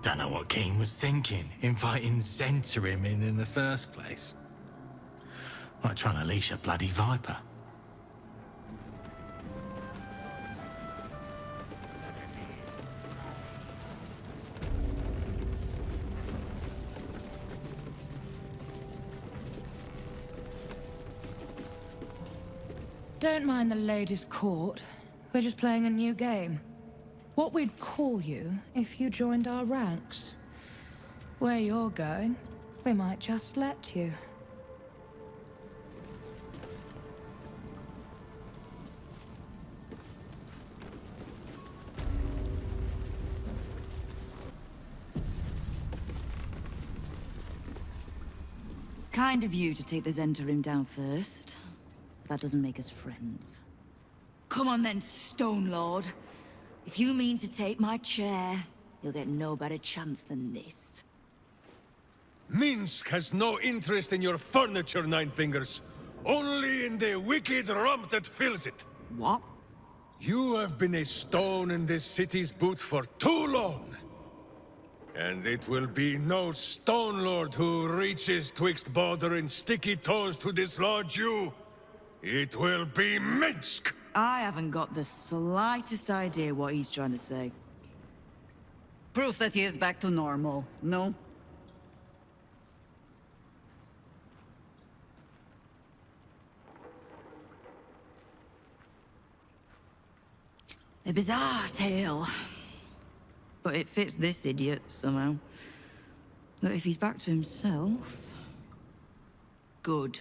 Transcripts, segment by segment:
don't know what Keen was thinking, inviting Zen to him in the first place. Like trying to leash a bloody viper. Don't mind the ladies' court. We're just playing a new game. What we'd call you if you joined our ranks. Where you're going, we might just let you. Kind of you to take the Zentarim down first. That doesn't make us friends. Come on then, Stone Lord. If you mean to take my chair, you'll get no better chance than this. Minsk has no interest in your furniture, Nine Fingers. Only in the wicked rump that fills it. What? You have been a stone in this city's boot for too long. And it will be no Stone Lord who reaches twixt Baldur and sticky toes to dislodge you. It will be Minsk! I haven't got the slightest idea what he's trying to say. Proof that he is back to normal, no? A bizarre tale. But it fits this idiot somehow. But if he's back to himself... Good.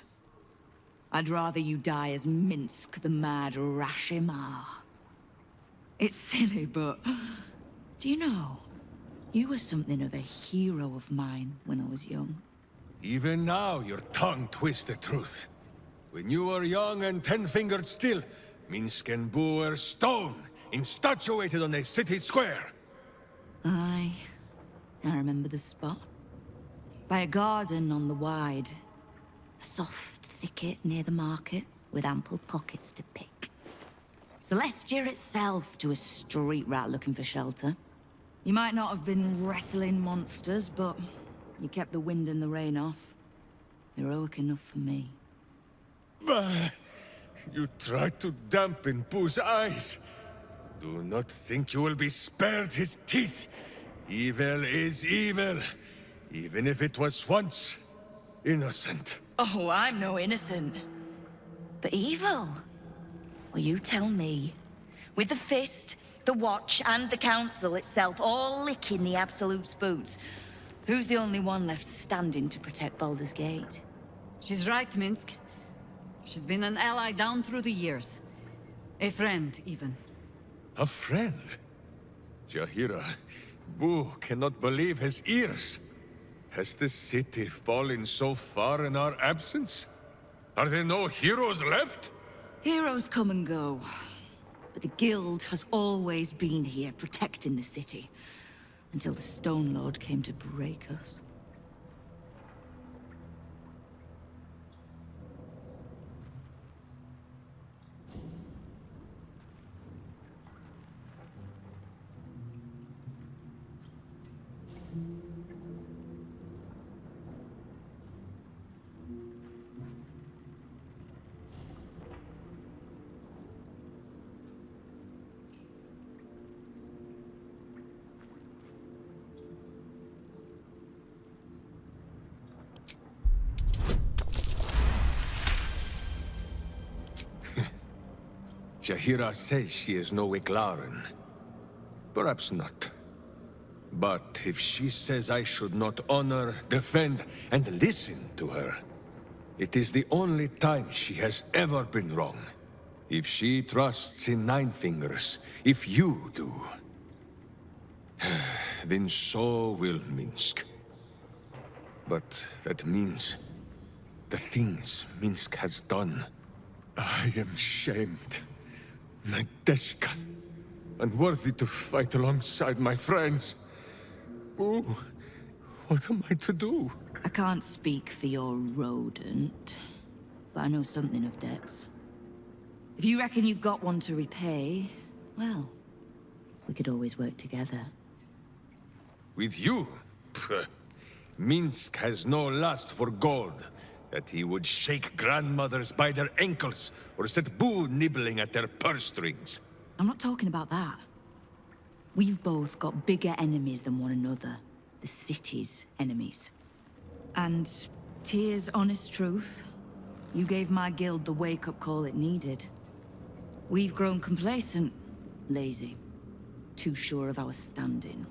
I'd rather you die as Minsk, the mad Rashimar. It's silly, but... Do you know? You were something of a hero of mine when I was young. Even now, your tongue twists the truth. When you were young and ten-fingered still, Minsk and Boo were stone, infatuated on a city square. Aye. I remember the spot. By a garden on the Wide. A soft thicket near the market, with ample pockets to pick. Celestia itself to a street rat looking for shelter. You might not have been wrestling monsters, but you kept the wind and the rain off. Heroic enough for me. Bah! You tried to dampen Boo's eyes. Do not think you will be spared his teeth. Evil is evil, even if it was once innocent. Oh, I'm no innocent. But evil? Well, you tell me. With the Fist, the Watch, and the Council itself all licking the Absolute's boots, who's the only one left standing to protect Baldur's Gate? She's right, Minsk. She's been an ally down through the years. A friend, even. A friend? Jaheira, Boo cannot believe his ears. Has the city fallen so far in our absence? Are there no heroes left? Heroes come and go. But the Guild has always been here, protecting the city. Until the Stone Lord came to break us. Jaheira says she is no Wiglaren. Perhaps not. But if she says I should not honor, defend, and listen to her, it is the only time she has ever been wrong. If she trusts in Nine Fingers, if you do, then so will Minsk. But that means the things Minsk has done. I am shamed. Nadeshka, unworthy to fight alongside my friends. Boo, what am I to do? I can't speak for your rodent, but I know something of debts. If you reckon you've got one to repay, well, we could always work together. With you? Pfft. Minsk has no lust for gold, that he would shake grandmothers by their ankles, or set Boo nibbling at their purse strings. I'm not talking about that. We've both got bigger enemies than one another. The city's enemies. And, Tyr's honest truth, you gave my guild the wake-up call it needed. We've grown complacent, lazy, too sure of our standing.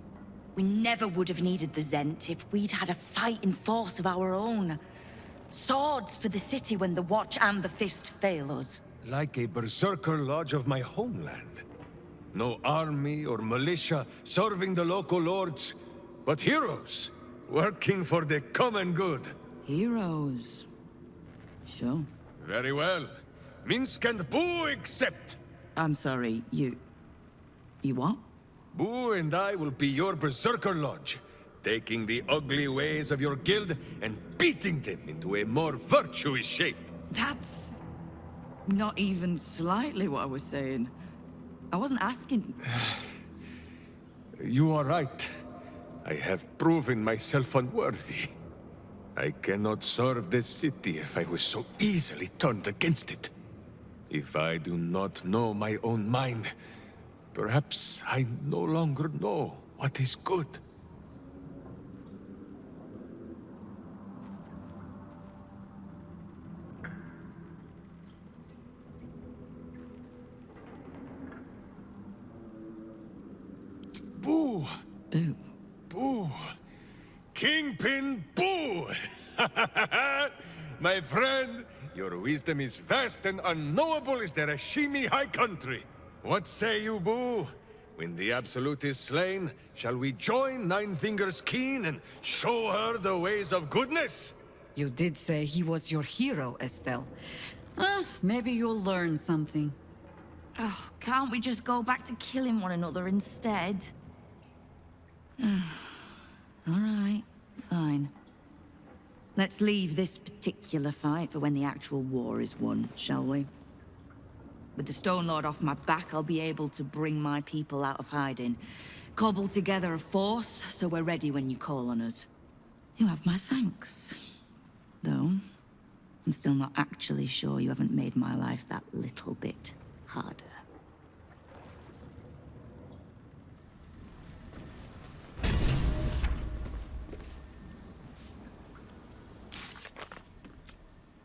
We never would have needed the Zent if we'd had a fighting force of our own. Swords for the city when the Watch and the Fist fail us. Like a berserker lodge of my homeland. No army or militia serving the local lords, but heroes working for the common good. Heroes. Sure. Very well. Minsk and Boo accept. I'm sorry, you what? Boo and I will be your berserker lodge, taking the ugly ways of your guild and beating them into a more virtuous shape. That's not even slightly what I was saying. I wasn't asking. You are right. I have proven myself unworthy. I cannot serve this city if I was so easily turned against it. If I do not know my own mind, perhaps I no longer know what is good. Boo! Boo. Boo! Kingpin Boo! My friend, your wisdom is vast and unknowable as the Rashimi High Country. What say you, Boo? When the Absolute is slain, shall we join Nine Fingers Keen and show her the ways of goodness? You did say he was your hero, Estelle. Maybe you'll learn something. Oh, can't we just go back to killing one another instead? All right, fine. Let's leave this particular fight for when the actual war is won, shall we? With the Stone Lord off my back, I'll be able to bring my people out of hiding. Cobble together a force, so we're ready when you call on us. You have my thanks. Though, I'm still not actually sure you haven't made my life that little bit harder.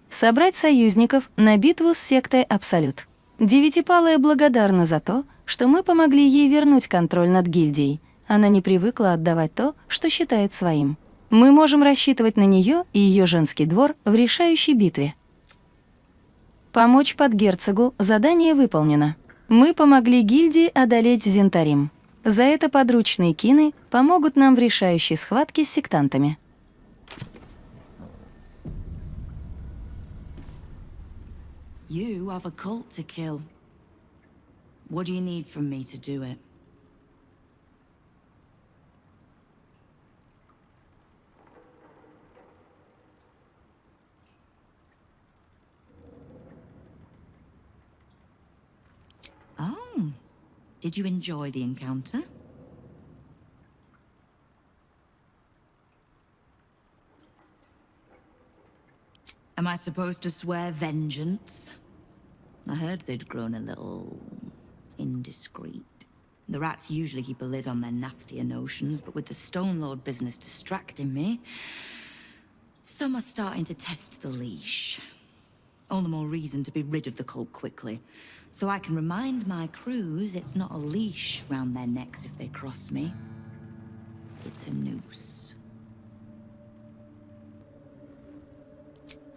Собрать союзников на битву с сектой Абсолют. Девятипалая благодарна за то, что мы помогли ей вернуть контроль над гильдией. Она не привыкла отдавать то, что считает своим. Мы можем рассчитывать на нее и ее женский двор в решающей битве. Помочь подгерцогу задание выполнено. Мы помогли гильдии одолеть Зентарим. За это подручные кины помогут нам в решающей схватке с сектантами. You have a cult to kill. What do you need from me to do it? Oh, did you enjoy the encounter? Am I supposed to swear vengeance? I heard they'd grown a little indiscreet. The rats usually keep a lid on their nastier notions, but with the Stone Lord business distracting me, some are starting to test the leash. All the more reason to be rid of the cult quickly, so I can remind my crews it's not a leash round their necks if they cross me. It's a noose.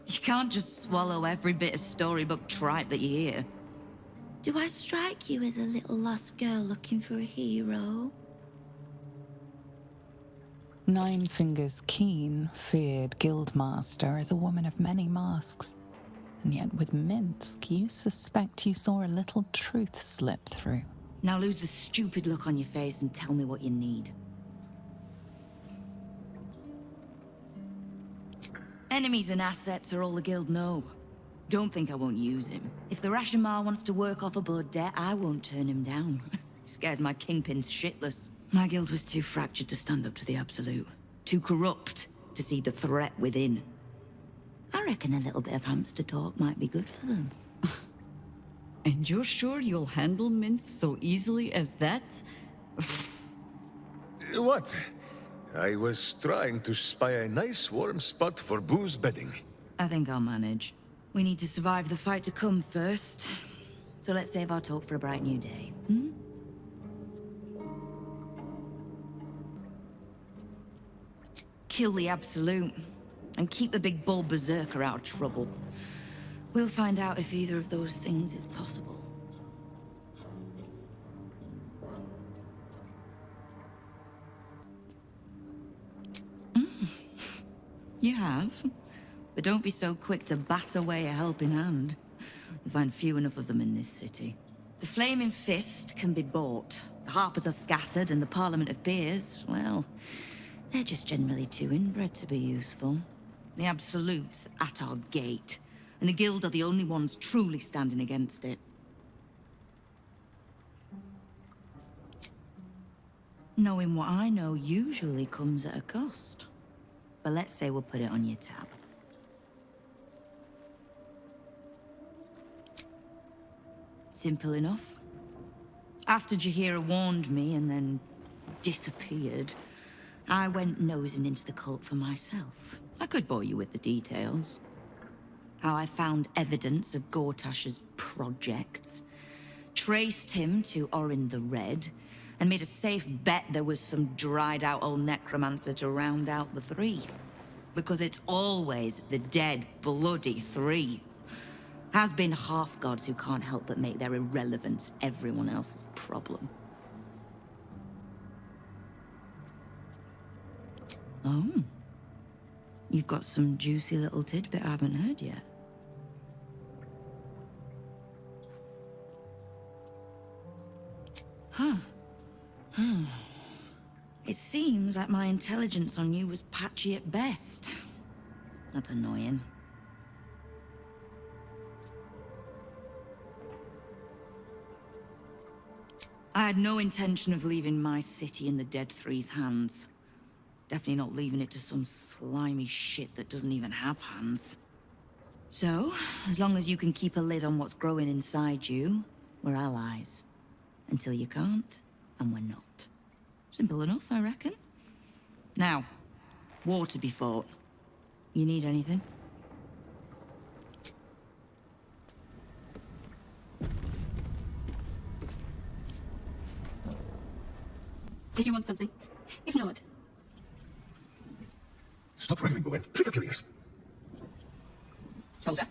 You can't just swallow every bit of storybook tripe that you hear. Do I strike you as a little lost girl looking for a hero? Nine Fingers Keen feared Guildmaster as a woman of many masks. And yet with Minsk, you suspect you saw a little truth slip through. Now lose the stupid look on your face and tell me what you need. Enemies and assets are all the guild know. Don't think I won't use him. If the Rashomar wants to work off a blood debt, I won't turn him down. Scares my kingpins shitless. My guild was too fractured to stand up to the Absolute. Too corrupt to see the threat within. I reckon a little bit of hamster talk might be good for them. And you're sure you'll handle Minsk so easily as that? What? I was trying to spy a nice warm spot for booze bedding. I think I'll manage. We need to survive the fight to come first. So let's save our talk for a bright new day. Hmm? Kill the Absolute, and keep the big bull berserker out of trouble. We'll find out if either of those things is possible. You have. But don't be so quick to bat away a helping hand. You'll find few enough of them in this city. The Flaming Fist can be bought. The Harpers are scattered, and the Parliament of Peers, well, they're just generally too inbred to be useful. The Absolute's at our gate, and the Guild are the only ones truly standing against it. Knowing what I know usually comes at a cost. But let's say we'll put it on your tab. Simple enough. After Jahira warned me and then disappeared, I went nosing into the cult for myself. I could bore you with the details. How I found evidence of Gortash's projects, traced him to Orin the Red, and made a safe bet there was some dried-out old necromancer to round out the three. Because it's always the dead, bloody three. Has been half-gods who can't help but make their irrelevance everyone else's problem. Oh. You've got some juicy little tidbit I haven't heard yet. Huh. It seems like my intelligence on you was patchy at best. That's annoying. I had no intention of leaving my city in the Dead Three's hands. Definitely not leaving it to some slimy shit that doesn't even have hands. So, as long as you can keep a lid on what's growing inside you, we're allies. Until you can't, and we're not. Simple enough, I reckon. Now, war to be fought. You need anything? Did you want something? If not... Stop wriggling, Bowen. Prick up your ears. Soldier.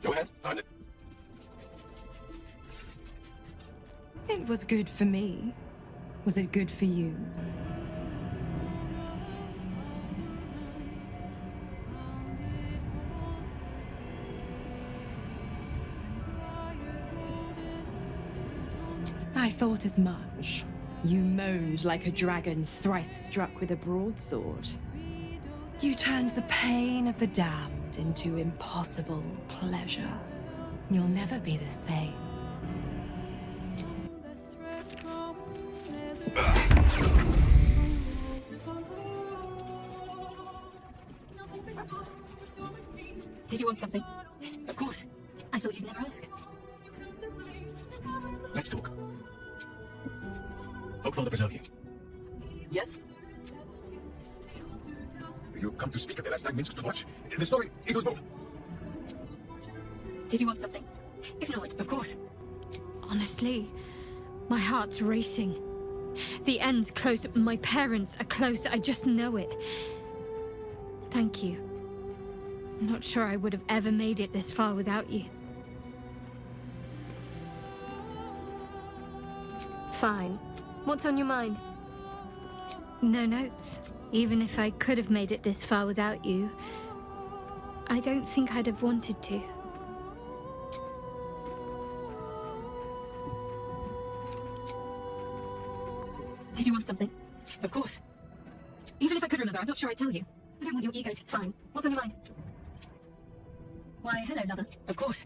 Go ahead, find it. It was good for me. Was it good for you? I thought as much. You moaned like a dragon thrice struck with a broadsword. You turned the pain of the damned into impossible pleasure. You'll never be the same. Did you want something? Of course. I thought you'd never ask. Let's talk. Hope Father preserve you. Yes? You come to speak at the last time Minsk stood watch. The story, it was bold. Did you want something? If not, of course. Honestly, my heart's racing. The end's close. My parents are close. I just know it. Thank you. I'm not sure I would have ever made it this far without you. Fine. What's on your mind? No notes. Even if I could have made it this far without you, I don't think I'd have wanted to. Did you want something? Of course. Even if I could remember, I'm not sure I'd tell you. I don't want your ego to... Fine. What's on your mind? Why, hello, lover. Of course.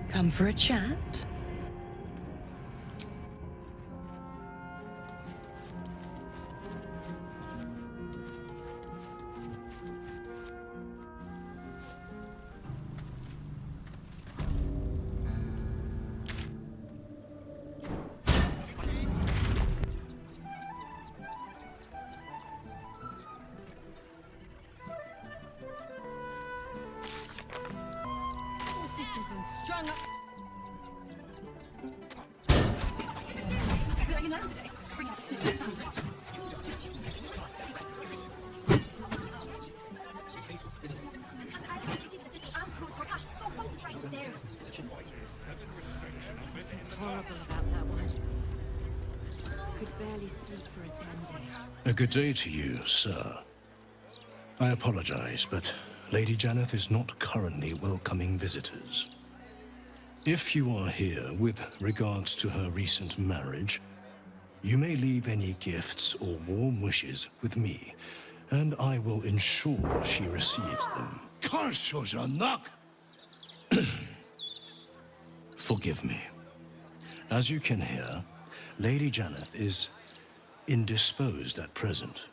Come for a chat? Strung up. Horrible about that one. Could barely sleep for a damn day. A good day to you, sir. I apologize, but Lady Janeth is not currently welcoming visitors. If you are here with regards to her recent marriage, you may leave any gifts or warm wishes with me, and I will ensure she receives them. Forgive me. As you can hear, Lady Janeth is indisposed at present.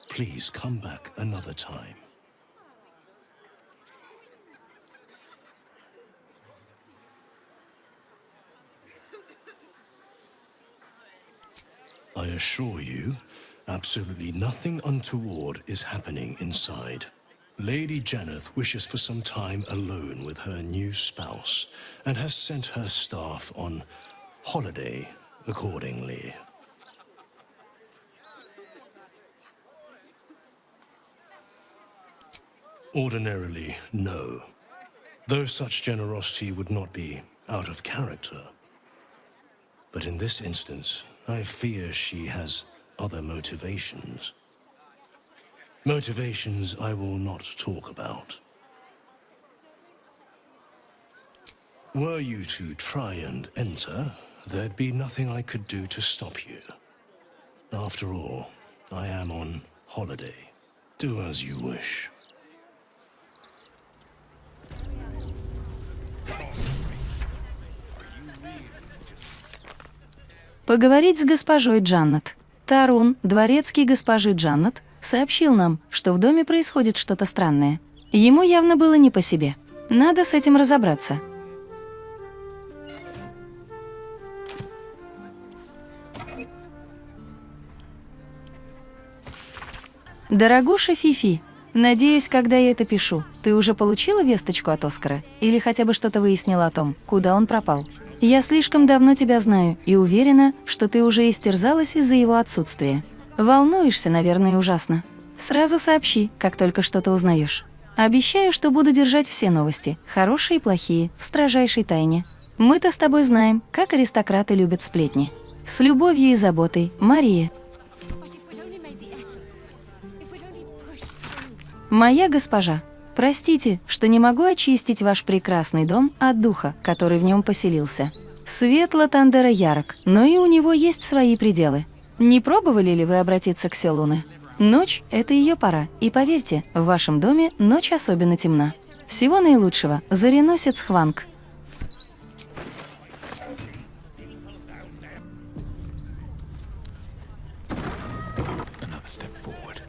Please come back another time. I assure you, absolutely nothing untoward is happening inside. Lady Janeth wishes for some time alone with her new spouse and has sent her staff on holiday accordingly. Ordinarily, no. Though such generosity would not be out of character. But in this instance, I fear she has other motivations. Motivations I will not talk about. Were you to try and enter, there'd be nothing I could do to stop you. After all, I am on holiday. Do as you wish. Поговорить с госпожой Джаннет. Тарун, дворецкий госпожи Джаннет, сообщил нам, что в доме происходит что-то странное. Ему явно было не по себе. Надо с этим разобраться. Дорогуша Фифи, надеюсь, когда я это пишу, ты уже получила весточку от Оскара? Или хотя бы что-то выяснила о том, куда он пропал? Я слишком давно тебя знаю и уверена, что ты уже истерзалась из-за его отсутствия. Волнуешься, наверное, ужасно. Сразу сообщи, как только что-то узнаешь. Обещаю, что буду держать все новости, хорошие и плохие, в строжайшей тайне. Мы-то с тобой знаем, как аристократы любят сплетни. С любовью и заботой, Мария. Моя госпожа, простите, что не могу очистить ваш прекрасный дом от духа, который в нем поселился. Светло Тандера ярок, но и у него есть свои пределы. Не пробовали ли вы обратиться к Селуне? Ночь – это ее пора, и поверьте, в вашем доме ночь особенно темна. Всего наилучшего, зареносец Хванг. Another step forward.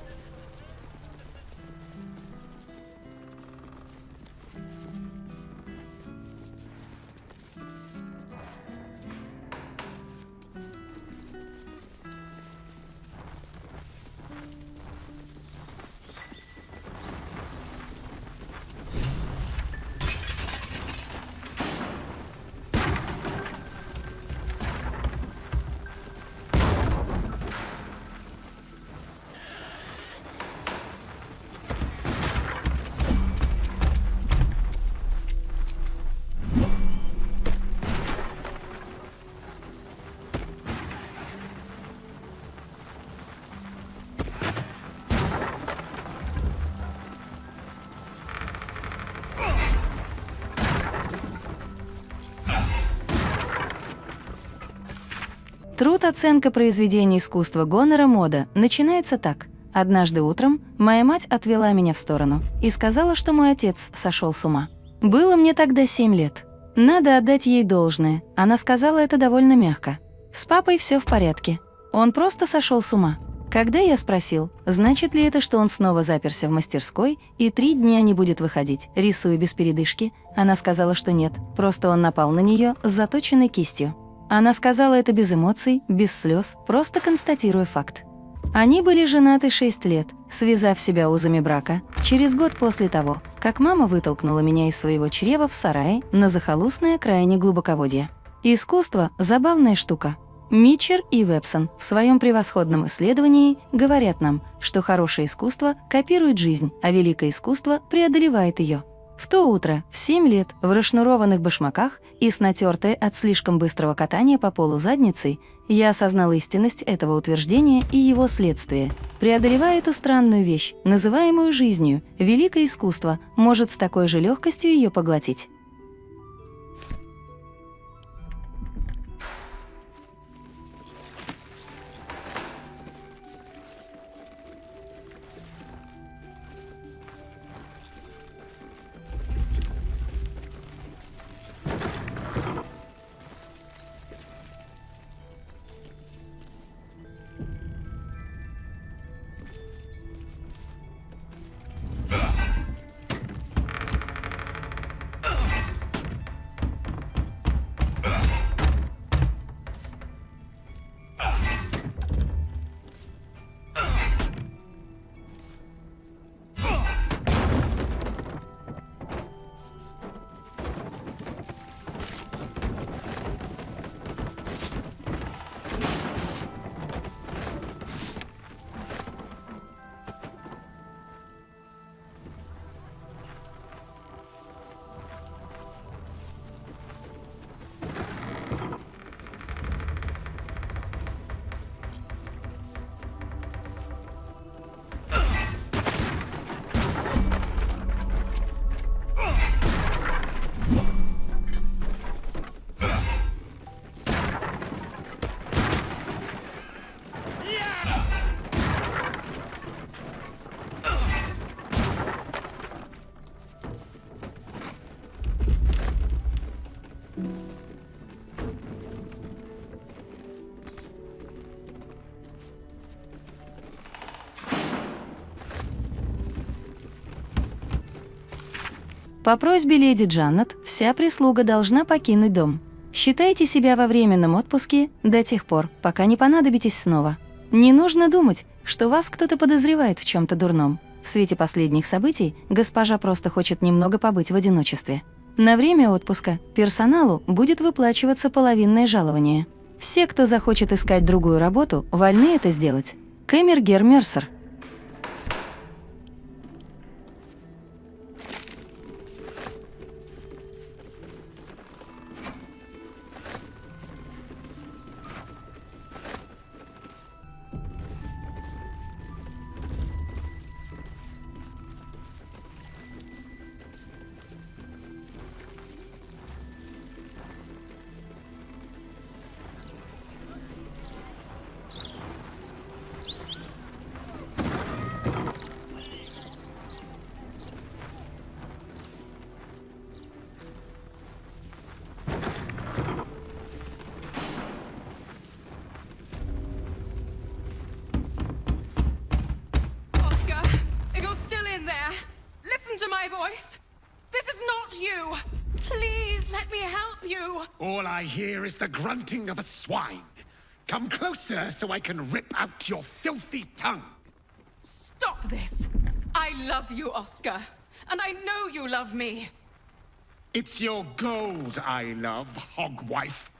Труд «Оценка произведений искусства Гонора Мода» начинается так. Однажды утром моя мать отвела меня в сторону и сказала, что мой отец сошел с ума. Было мне тогда 7 лет. Надо отдать ей должное, она сказала это довольно мягко. С папой все в порядке. Он просто сошел с ума. Когда я спросил, значит ли это, что он снова заперся в мастерской и 3 дня не будет выходить, рисуя без передышки, она сказала, что нет, просто он напал на нее с заточенной кистью. Она сказала это без эмоций, без слез, просто констатируя факт. Они были женаты 6 лет, связав себя узами брака, через год после того, как мама вытолкнула меня из своего чрева в сарае на захолустной окраине глубоководья. Искусство – забавная штука. Митчер и Вебсон в своем превосходном исследовании говорят нам, что хорошее искусство копирует жизнь, а великое искусство преодолевает ее. В то утро, в 7 лет, в расшнурованных башмаках и с натертой от слишком быстрого катания по полу задницей, я осознал истинность этого утверждения и его следствие. Преодолевая эту странную вещь, называемую жизнью, великое искусство может с такой же легкостью ее поглотить. По просьбе леди Джаннет, вся прислуга должна покинуть дом. Считайте себя во временном отпуске до тех пор, пока не понадобитесь снова. Не нужно думать, что вас кто-то подозревает в чем-то дурном. В свете последних событий госпожа просто хочет немного побыть в одиночестве. На время отпуска персоналу будет выплачиваться половинное жалование. Все, кто захочет искать другую работу, вольны это сделать. Камергер Мерсер. This is not you! Please let me help you! All I hear is the grunting of a swine. Come closer so I can rip out your filthy tongue. Stop this! I love you, Oscar. And I know you love me. It's your gold I love, hogwife.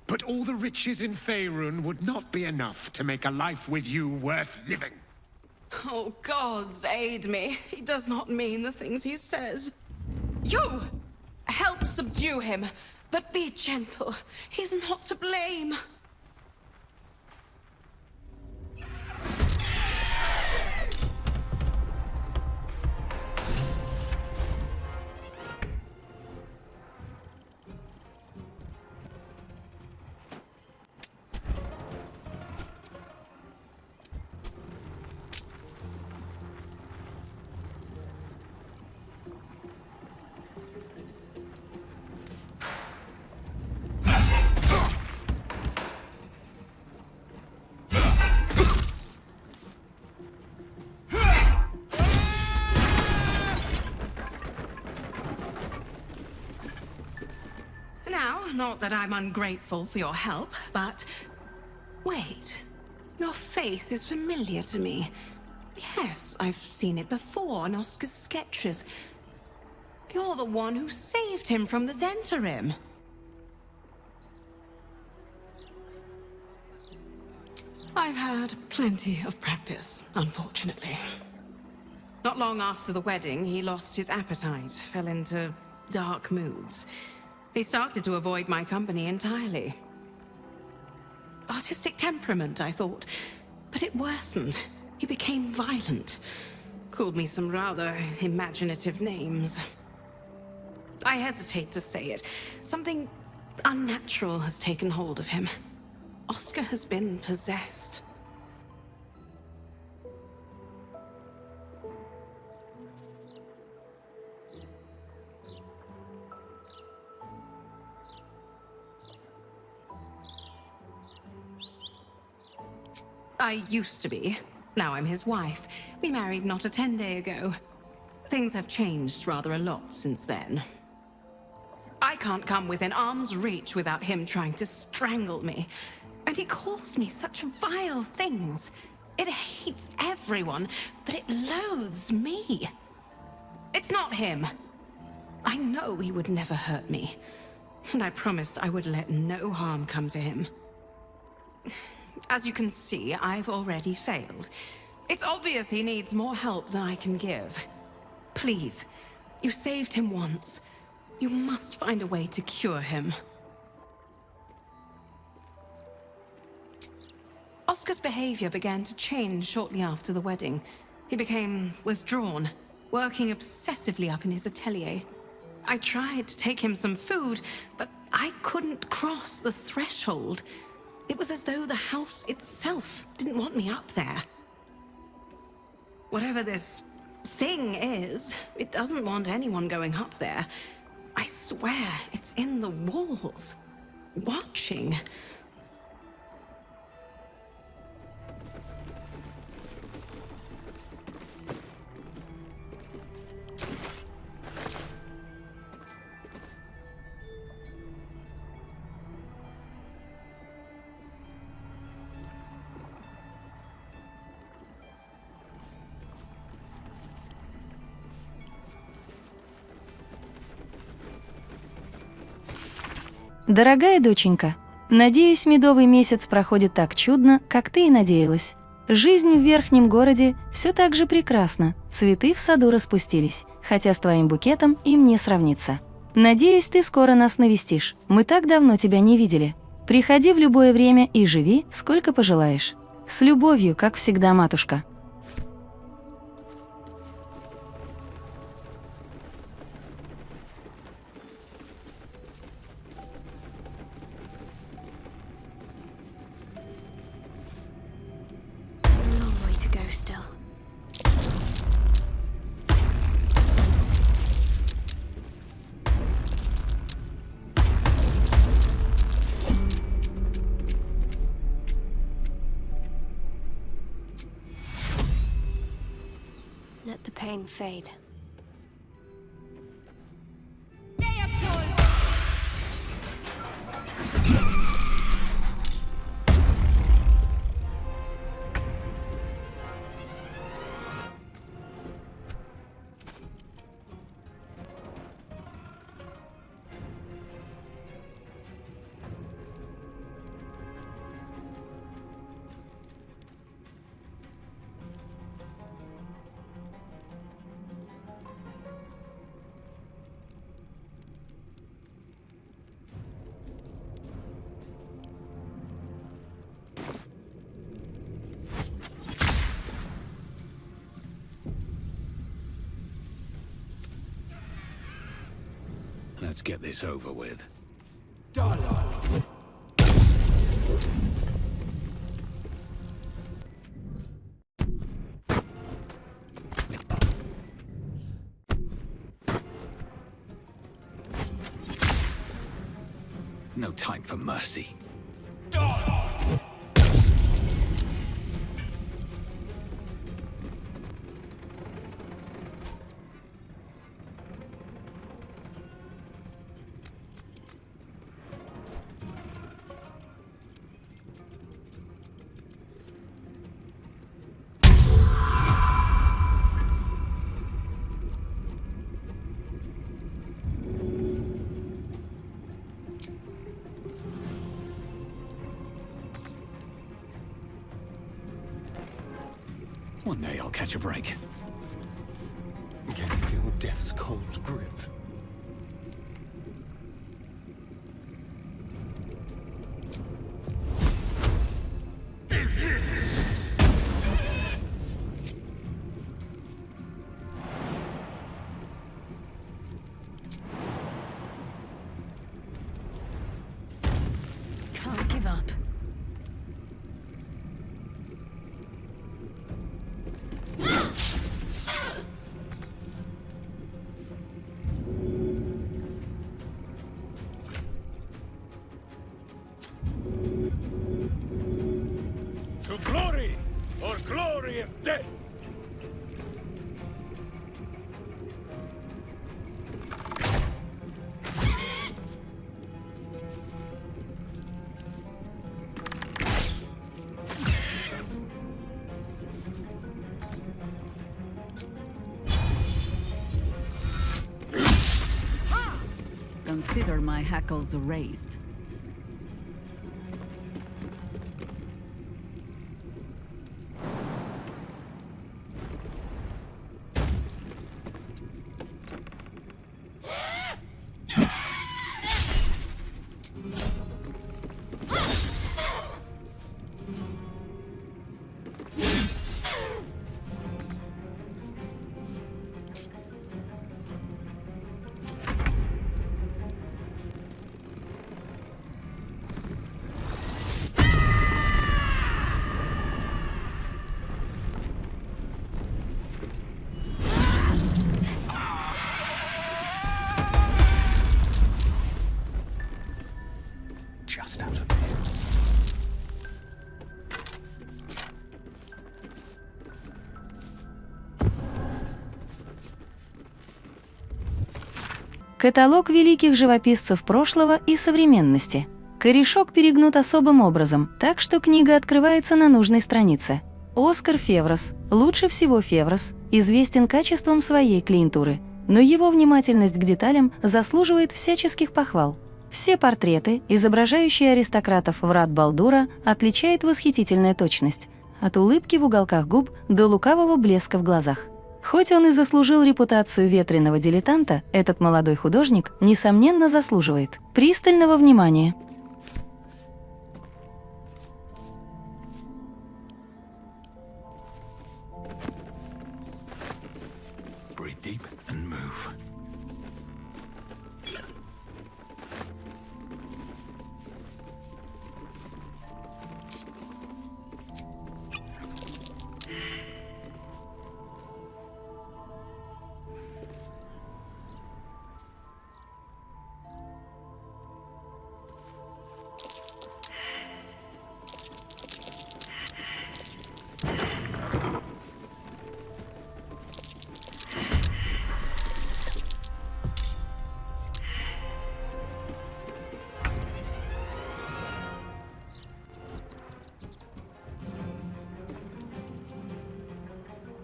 But all the riches in Faerun would not be enough to make a life with you worth living. Oh, gods aid me. He does not mean the things he says. You! Help subdue him, but be gentle. He's not to blame. Not that I'm ungrateful for your help, but... Wait. Your face is familiar to me. Yes, I've seen it before in Oscar's sketches. You're the one who saved him from the Zentarim. I've had plenty of practice, unfortunately. Not long after the wedding, he lost his appetite, fell into dark moods. He started to avoid my company entirely. Artistic temperament, I thought, but it worsened. He became violent. Called me some rather imaginative names. I hesitate to say it. Something unnatural has taken hold of him. Oscar has been possessed. I used to be. Now I'm his wife. We married not a 10-day ago. Things have changed rather a lot since then. I can't come within arm's reach without him trying to strangle me. And he calls me such vile things. It hates everyone, but it loathes me. It's not him. I know he would never hurt me. And I promised I would let no harm come to him. As you can see, I've already failed. It's obvious he needs more help than I can give. Please, you saved him once. You must find a way to cure him. Oscar's behavior began to change shortly after the wedding. He became withdrawn, working obsessively up in his atelier. I tried to take him some food, but I couldn't cross the threshold. It was as though the house itself didn't want me up there. Whatever this thing is, it doesn't want anyone going up there. I swear it's in the walls, watching. Дорогая доченька, надеюсь, медовый месяц проходит так чудно, как ты и надеялась. Жизнь в верхнем городе все так же прекрасна, цветы в саду распустились, хотя с твоим букетом им не сравнится. Надеюсь, ты скоро нас навестишь, мы так давно тебя не видели. Приходи в любое время и живи, сколько пожелаешь. С любовью, как всегда, матушка. Let the pain fade. Let's get this over with. No time for mercy. One day I'll catch a break. Can you feel death's cold grip? Can't give up. To glory or glorious death! Consider my hackles raised. Just out of here. Каталог великих живописцев прошлого и современности. Корешок перегнут особым образом, так что книга открывается на нужной странице. Оскар Феврос, лучше всего Феврос, известен качеством своей клиентуры, но его внимательность к деталям заслуживает всяческих похвал. Все портреты, изображающие аристократов врат Балдура, отличает восхитительная точность. От улыбки в уголках губ до лукавого блеска в глазах. Хоть он и заслужил репутацию ветреного дилетанта, этот молодой художник, несомненно, заслуживает пристального внимания. Breathe deep and move.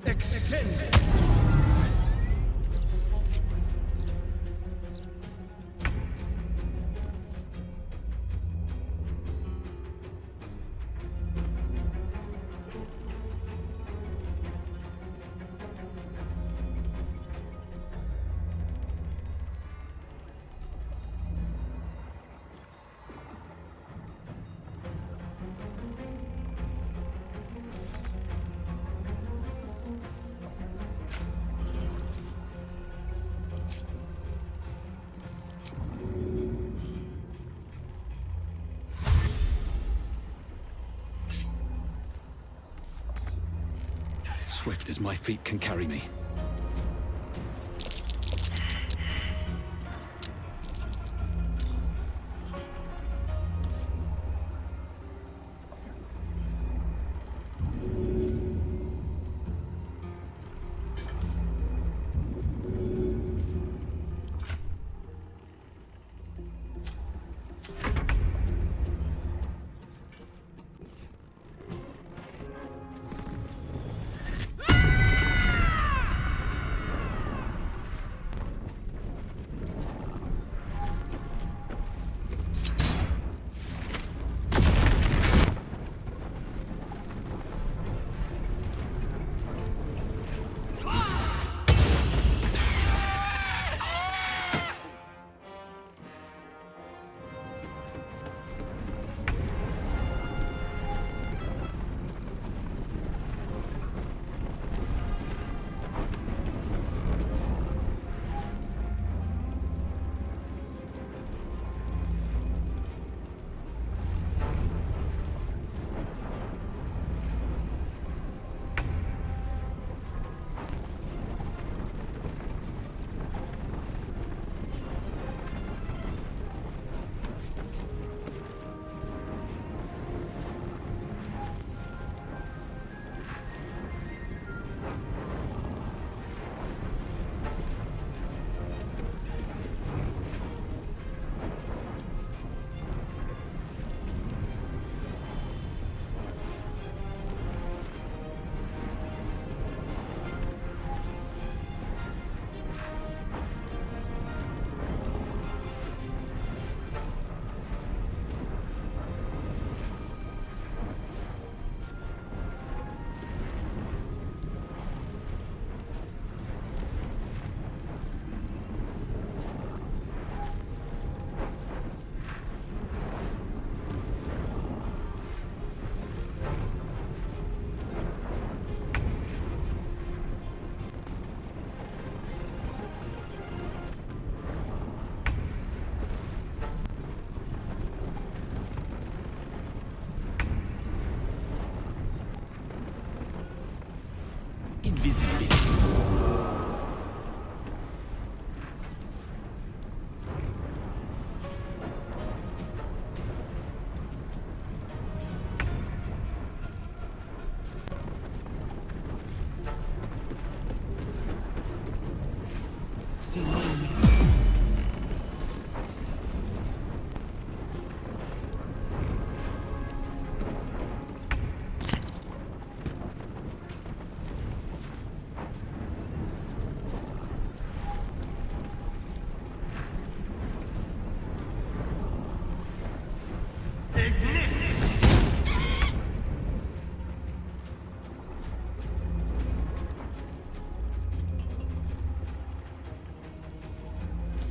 Extended! swift as my feet can carry me.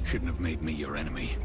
Shouldn't have made me your enemy.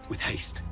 With haste.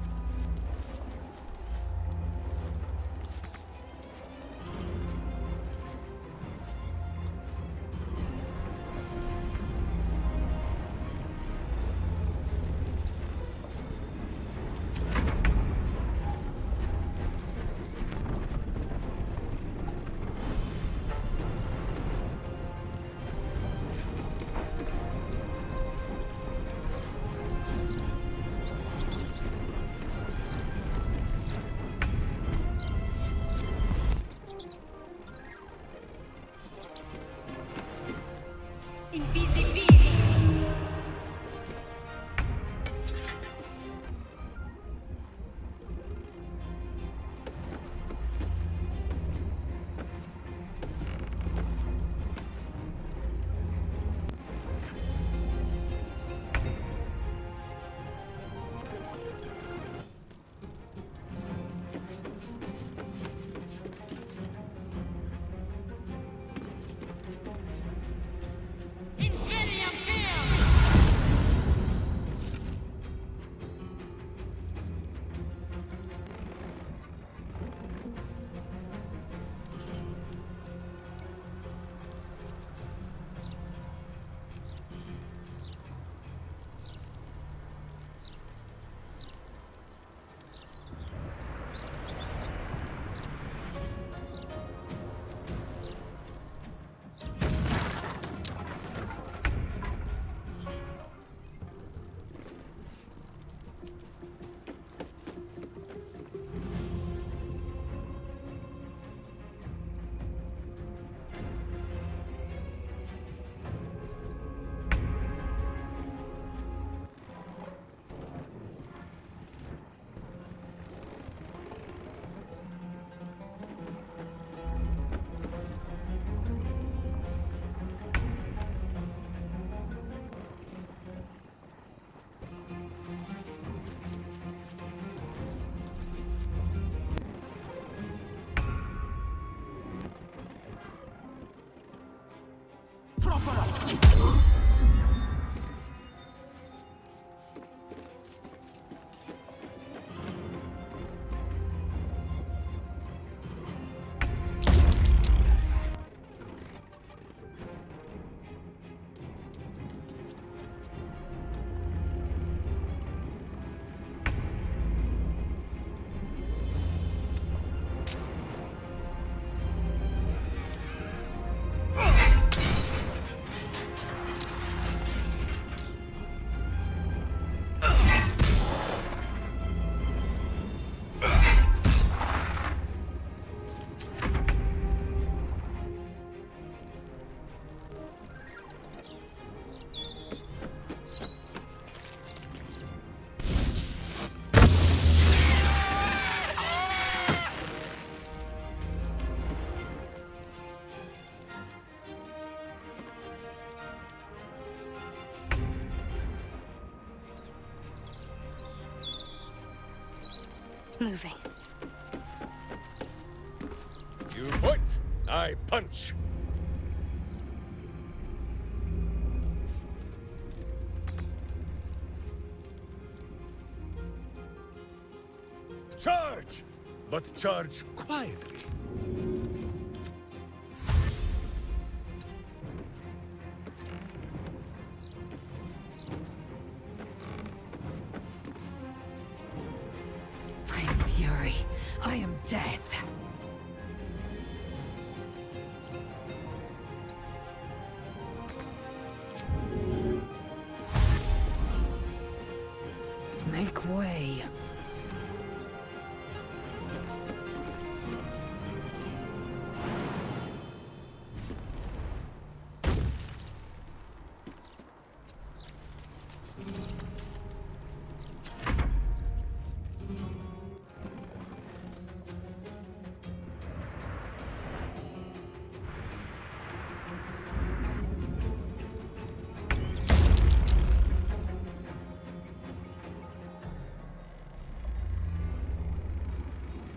Moving. You point, I punch. Charge! But charge quietly. I am death. Make way.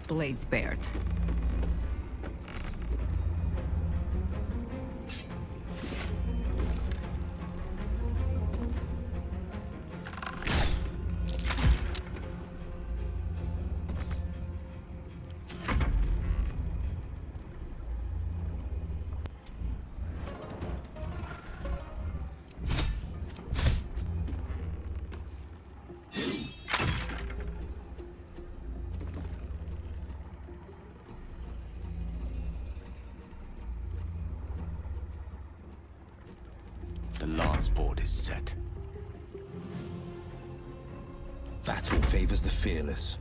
Blade spared. The lance board is set. Battle favors the fearless.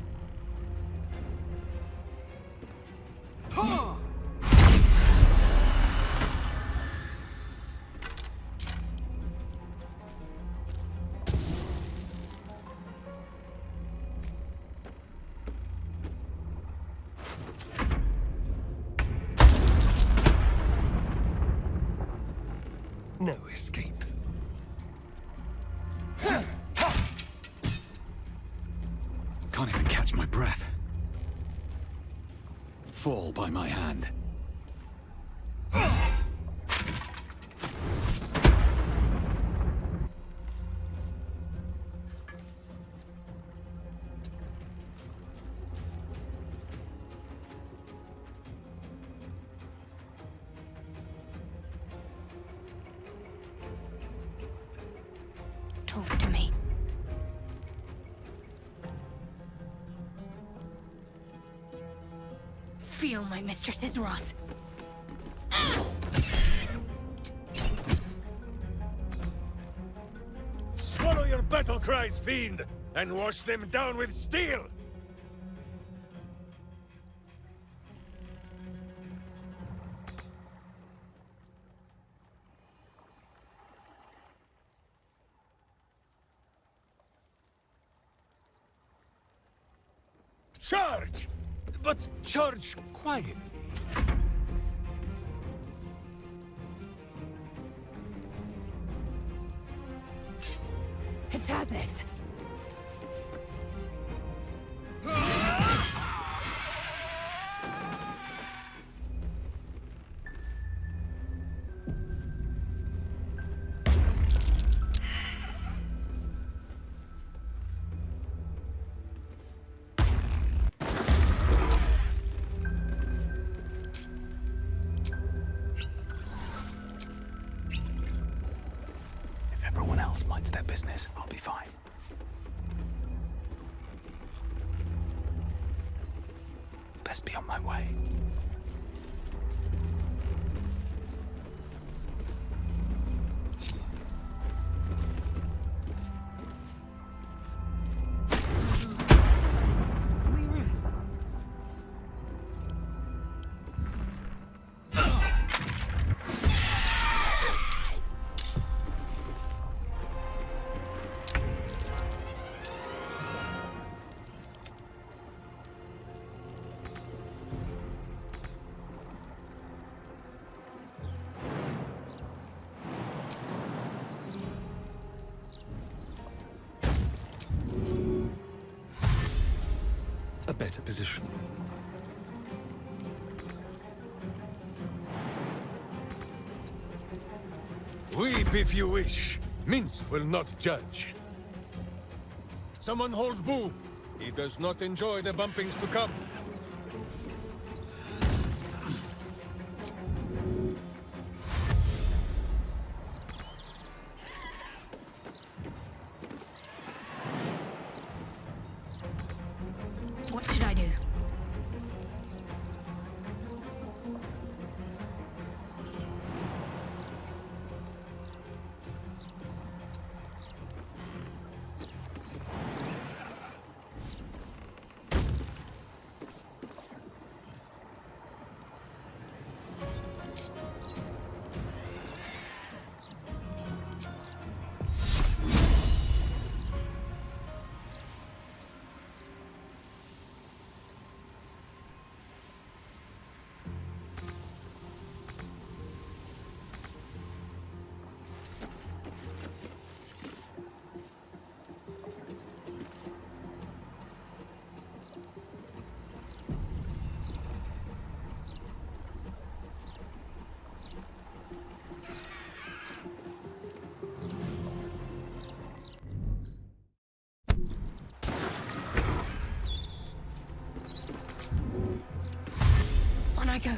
No escape. Can't even catch my breath. Fall by my hand. Talk to me. Feel my mistress's wrath. Swallow your battle cries, fiend, and wash them down with steel! Charge! But charge quietly. Hitazeth. If everyone else minds their business, I'll be fine. Best be on my way. A better position. Weep if you wish. Minsk will not judge. Someone hold Boo. He does not enjoy the bumpings to come. What should I do? I go?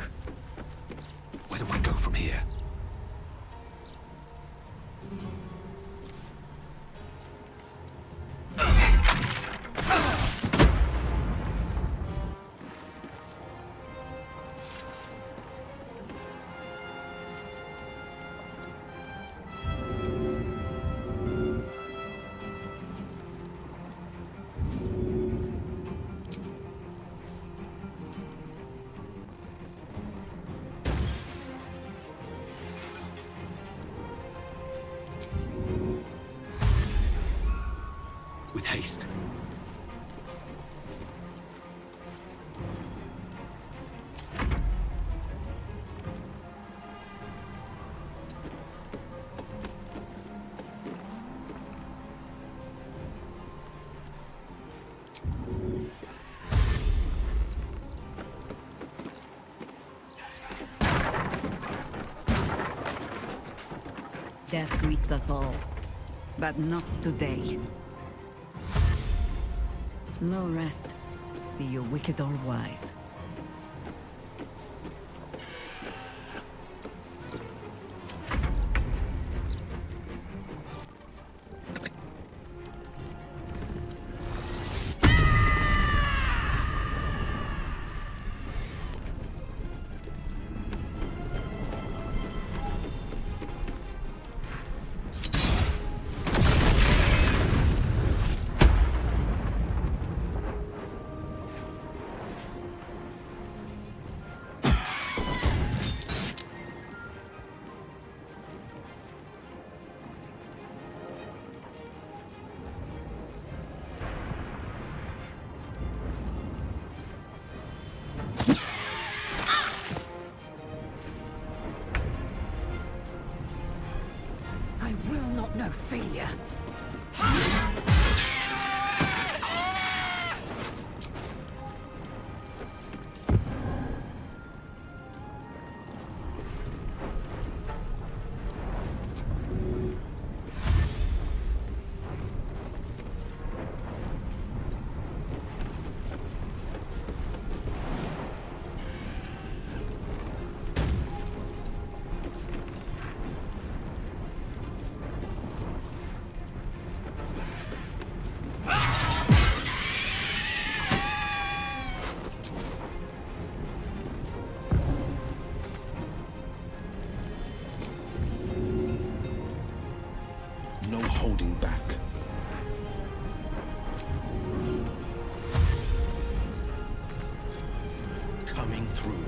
Where do I go from here? With haste. Death greets us all, but not today. No rest, be you wicked or wise. I will not know failure. No holding back. Coming through.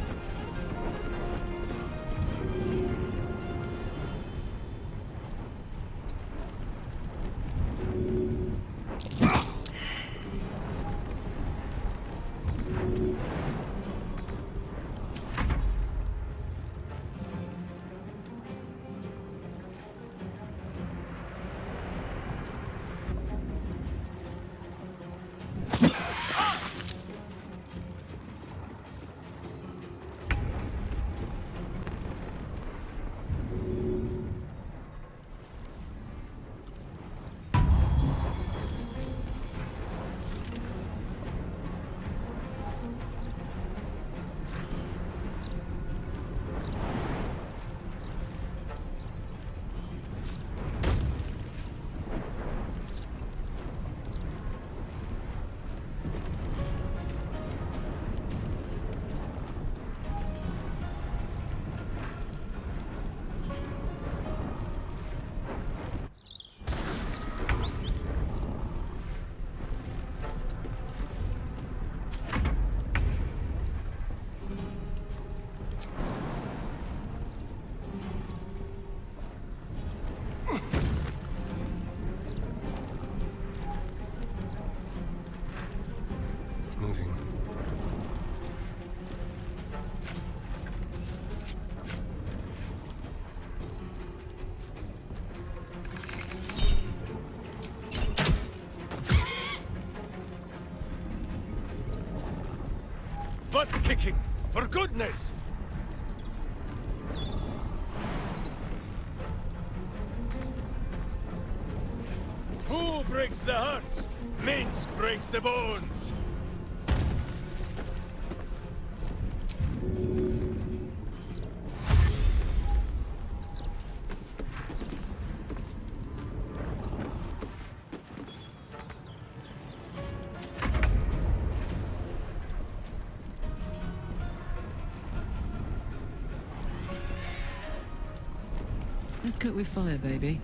Moving. Butt kicking, for goodness! Who breaks the hearts? Minsk breaks the bones! Let's cook with fire, baby.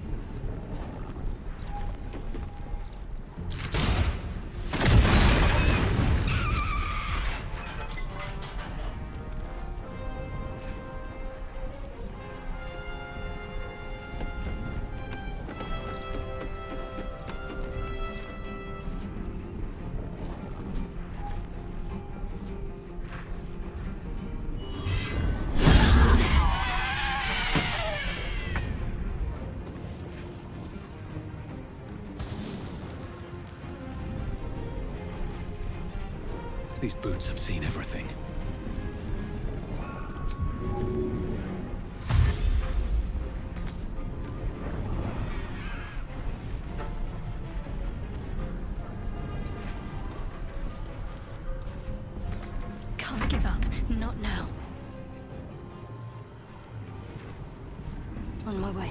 These boots have seen everything. Can't give up. Not now. On my way.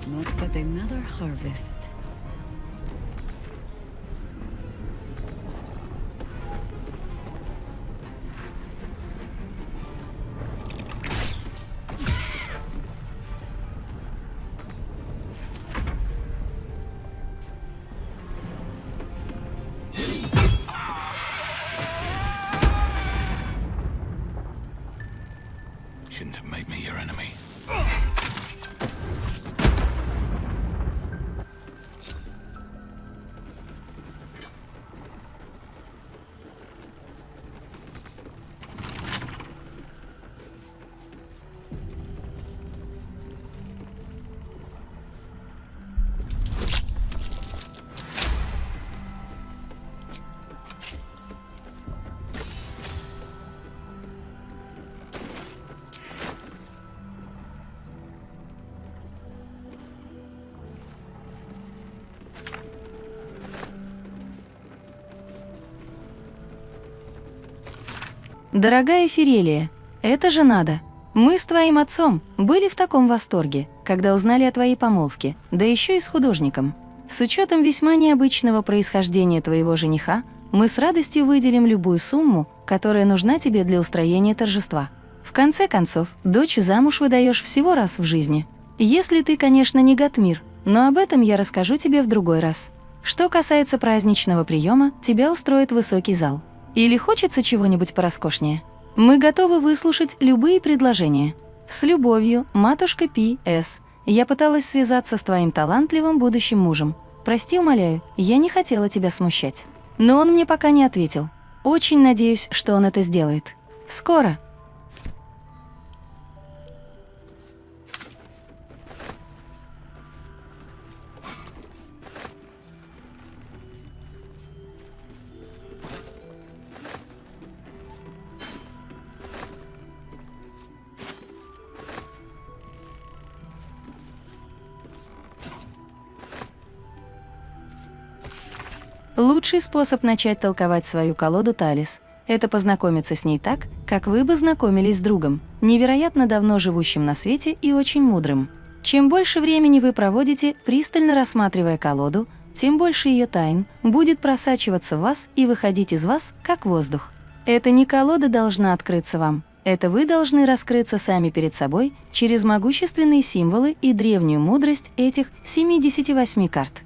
Not but another harvest. Shouldn't have made me your enemy. Дорогая Фирелия, это же надо. Мы с твоим отцом были в таком восторге, когда узнали о твоей помолвке, да еще и с художником. С учетом весьма необычного происхождения твоего жениха, мы с радостью выделим любую сумму, которая нужна тебе для устроения торжества. В конце концов, дочь замуж выдаешь всего раз в жизни. Если ты, конечно, не Гатмир, но об этом я расскажу тебе в другой раз. Что касается праздничного приема, тебя устроит высокий зал. Или хочется чего-нибудь пороскошнее? Мы готовы выслушать любые предложения. С любовью, матушка П.С. Я пыталась связаться с твоим талантливым будущим мужем. Прости, умоляю, я не хотела тебя смущать. Но он мне пока не ответил. Очень надеюсь, что он это сделает. Скоро. Лучший способ начать толковать свою колоду Талис – это познакомиться с ней так, как вы бы знакомились с другом, невероятно давно живущим на свете и очень мудрым. Чем больше времени вы проводите, пристально рассматривая колоду, тем больше ее тайн будет просачиваться в вас и выходить из вас, как воздух. Эта не колода должна открыться вам, это вы должны раскрыться сами перед собой через могущественные символы и древнюю мудрость этих 78 карт.